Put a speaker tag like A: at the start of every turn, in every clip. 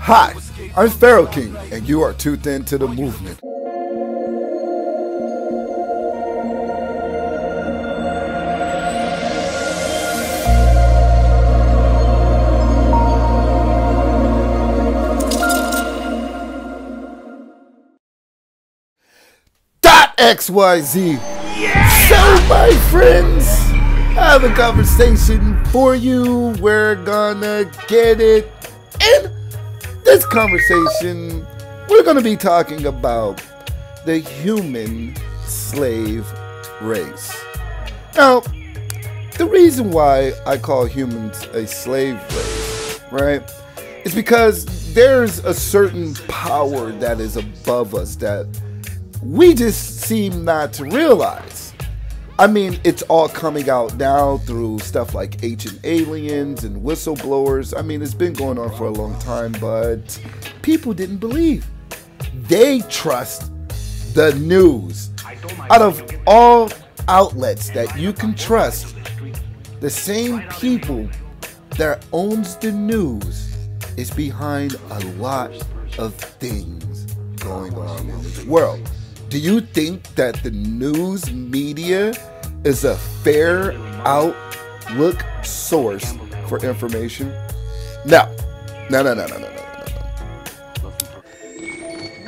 A: Hi, I'm Pharaoh King, and you are tuned into the movement. XYZ. Yeah! So, my friends, I have a conversation for you. We're gonna get it. In this conversation, we're gonna be talking about the human slave race. Now, the reason why I call humans a slave race, right, is because there's a certain power that is above us that we just seem not to realize. I mean, it's all coming out now through stuff like ancient aliens and whistleblowers. I mean, it's been going on for a long time, but people didn't believe. They trust the news. Out of all outlets that you can trust, the same people that owns the news is behind a lot of things going on in this world. Do you think that the news media is a fair outlook source for information? No.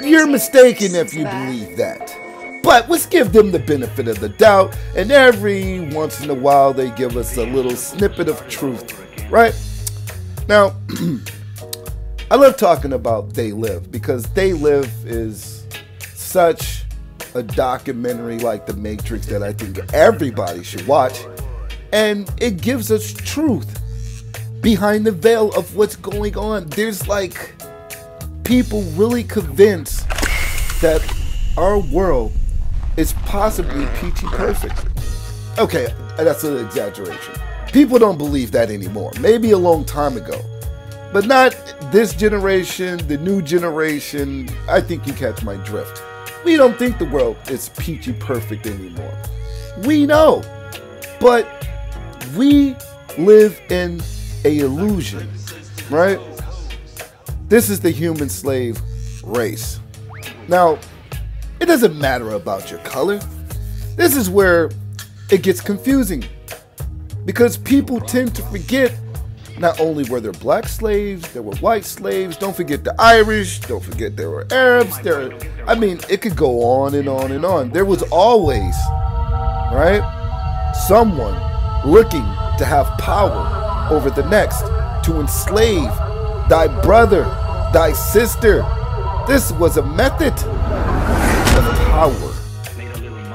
A: You're mistaken if you believe that. But let's give them the benefit of the doubt, and every once in a while they give us a little snippet of truth, right? Now, I love talking about They Live, because They Live is such a documentary like The Matrix that I think everybody should watch, and it gives us truth behind the veil of what's going on. There's like people really convinced that our world is possibly peachy perfect. Okay, that's an exaggeration. People don't believe that anymore. Maybe a long time ago, but not this generation, the new generation. I think you catch my drift. We don't think the world is peachy perfect anymore. We know, but we live in an illusion, right? This is the human slave race. Now, it doesn't matter about your color. This is where it gets confusing, because people tend to forget not only were there black slaves, there were white slaves. Don't forget the Irish. Don't forget there were Arabs. I mean, it could go on and on and on. There was always, right, someone looking to have power over the next, to enslave thy brother, thy sister. This was a method of power,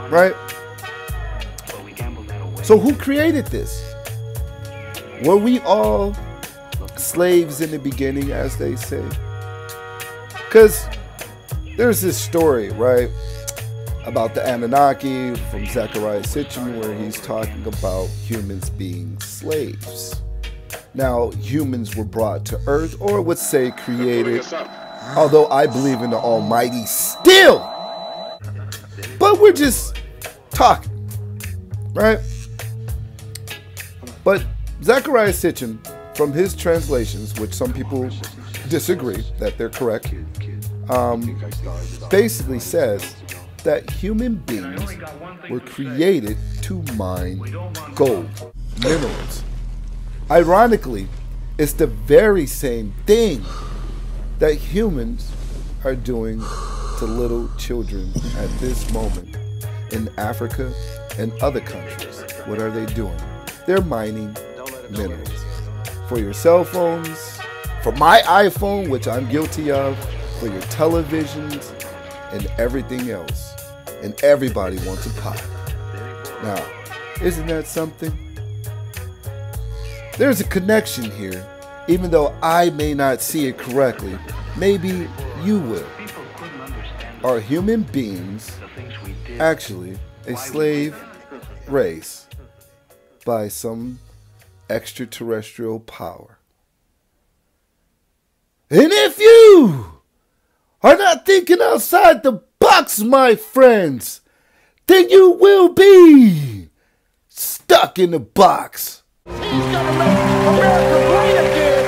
A: right? So who created this? Were we all slaves in the beginning, as they say? Because there's this story, right, about the Anunnaki from Zecharia Sitchin, where he's talking about humans being slaves. Now, humans were brought to Earth, or would say created, although I believe in the Almighty still. But we're just talking, right? But Zecharia Sitchin, from his translations, which some people disagree that they're correct, basically says that human beings were created to mine gold, minerals. Ironically, it's the very same thing that humans are doing to little children at this moment in Africa and other countries. What are they doing? They're mining minerals for your cell phones, for my iPhone, which I'm guilty of, for your televisions and everything else. And everybody wants a pot. Now, isn't that something? There's a connection here, even though I may not see it correctly. Maybe you will. Are human beings actually a slave race by some extraterrestrial power? And if you are not thinking outside the box, my friends, then you will be stuck in the box.
B: He's gonna make America great again.